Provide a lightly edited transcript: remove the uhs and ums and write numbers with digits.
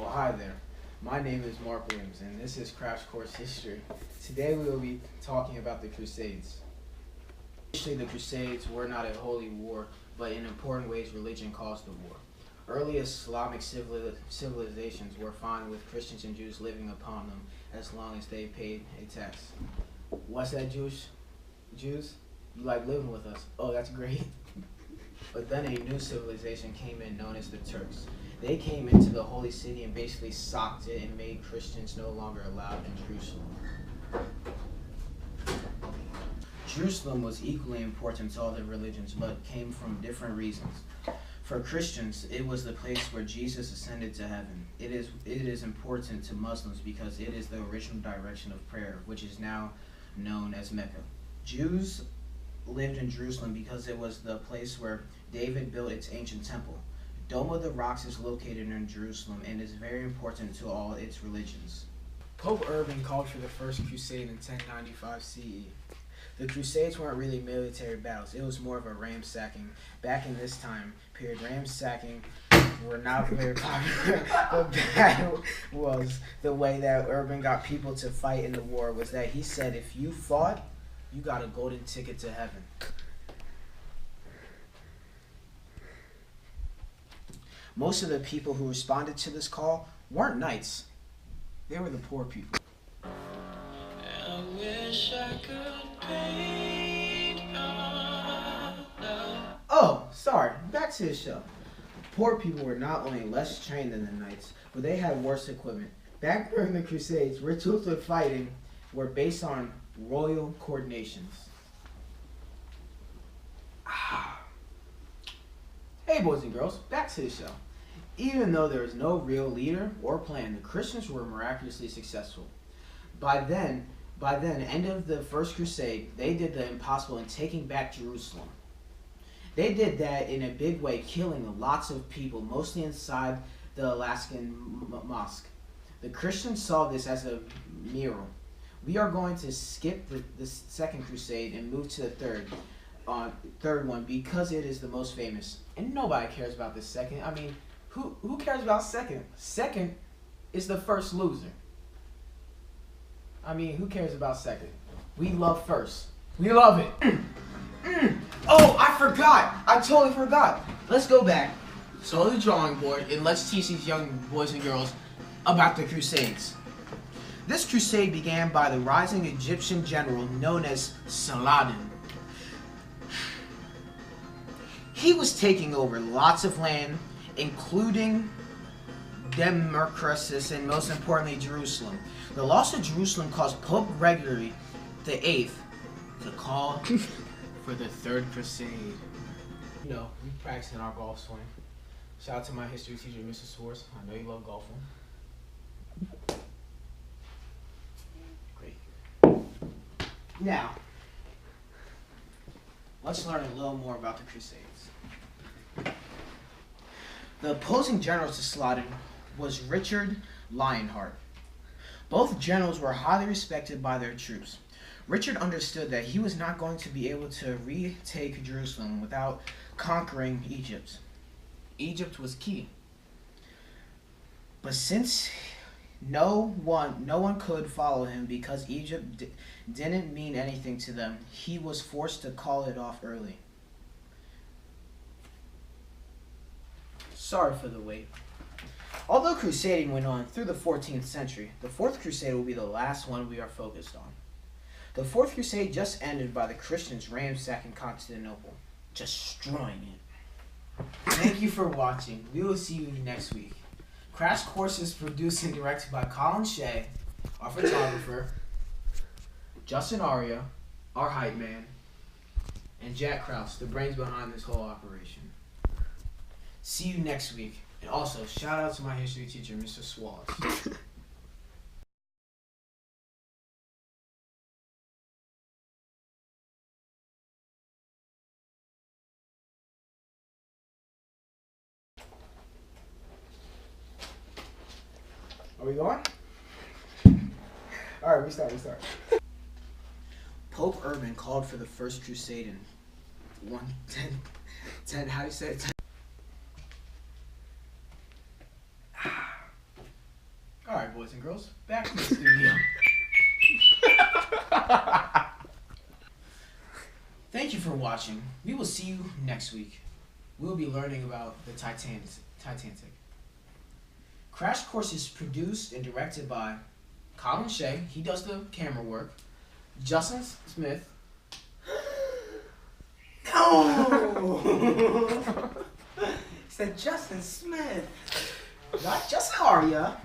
Oh, hi there. My name is Mark Williams, and this is Crash Course History. Today we will be talking about the Crusades. Initially, the Crusades were not a holy war, but in important ways religion caused the war. Early Islamic civilizations were fine with Christians and Jews living upon them as long as they paid a tax. What's that, Jews? You like living with us? Oh, that's great. But then a new civilization came in known as the Turks. They came into the holy city and basically socked it and made Christians no longer allowed in Jerusalem. Jerusalem was equally important to all the religions, but came from different reasons. For Christians, it was the place where Jesus ascended to heaven. It is important to Muslims because it is the original direction of prayer, which is now known as Mecca. Jews lived in Jerusalem because it was the place where David built its ancient temple. Dome of the Rocks is located in Jerusalem and is very important to all its religions. Pope Urban called for the First Crusade in 1095 CE. The Crusades weren't really military battles, it was more of a ransacking. Back in this time period, ransacking were not very popular. The battle was the way that Urban got people to fight in the war was that he said if you fought, you got a golden ticket to heaven. Most of the people who responded to this call weren't knights. They were the poor people. I wish I could paint Oh, sorry. Back to the show. Poor people were not only less trained than the knights, but they had worse equipment. Back during the Crusades, rituals of fighting were based on royal coordinations. Hey boys and girls, back to the show. Even though there was no real leader or plan, the Christians were miraculously successful. By then, end of the First Crusade, they did the impossible in taking back Jerusalem. They did that in a big way, killing lots of people, mostly inside the Alaskan mosque. The Christians saw this as a miracle. We are going to skip the Second Crusade and move to the third one because it is the most famous. And nobody cares about the second. I mean, who cares about second? Second is the first loser. I mean, who cares about second? We love first. We love it. Oh, I forgot. I totally forgot. Let's go back to the drawing board and let's teach these young boys and girls about the Crusades. This crusade began by the rising Egyptian general known as Saladin. He was taking over lots of land, including Damascus and most importantly Jerusalem. The loss of Jerusalem caused Pope Gregory VIII to call for the Third Crusade. You know, we practicing our golf swing. Shout out to my history teacher, Mr. Swartz. I know you love golfing. Great. Now, let's learn a little more about the Crusades. The opposing general to Saladin was Richard Lionheart. Both generals were highly respected by their troops. Richard understood that he was not going to be able to retake Jerusalem without conquering Egypt. Egypt was key. But since no one could follow him because Egypt didn't mean anything to them, he was forced to call it off early. Sorry for the wait. Although crusading went on through the 14th century, the Fourth Crusade will be the last one we are focused on. The Fourth Crusade just ended by the Christians ransacking Constantinople, destroying it. Thank you for watching. We will see you next week. Crash Course is produced and directed by Colin Shea, our photographer, Justin Aria, our hype man, and Jack Krause, the brains behind this whole operation. See you next week. And also, shout out to my history teacher, Mr. Swartz. Are we going? Alright, we start. Pope Urban called for the First Crusade in 110. How do you say it? boys and girls, back to the studio. Thank you for watching. We will see you next week. We will be learning about the Titanic. Crash Course is produced and directed by Colin Shea. He does the camera work. Justin Smith. No! Said Justin Smith. Not Justin Aria.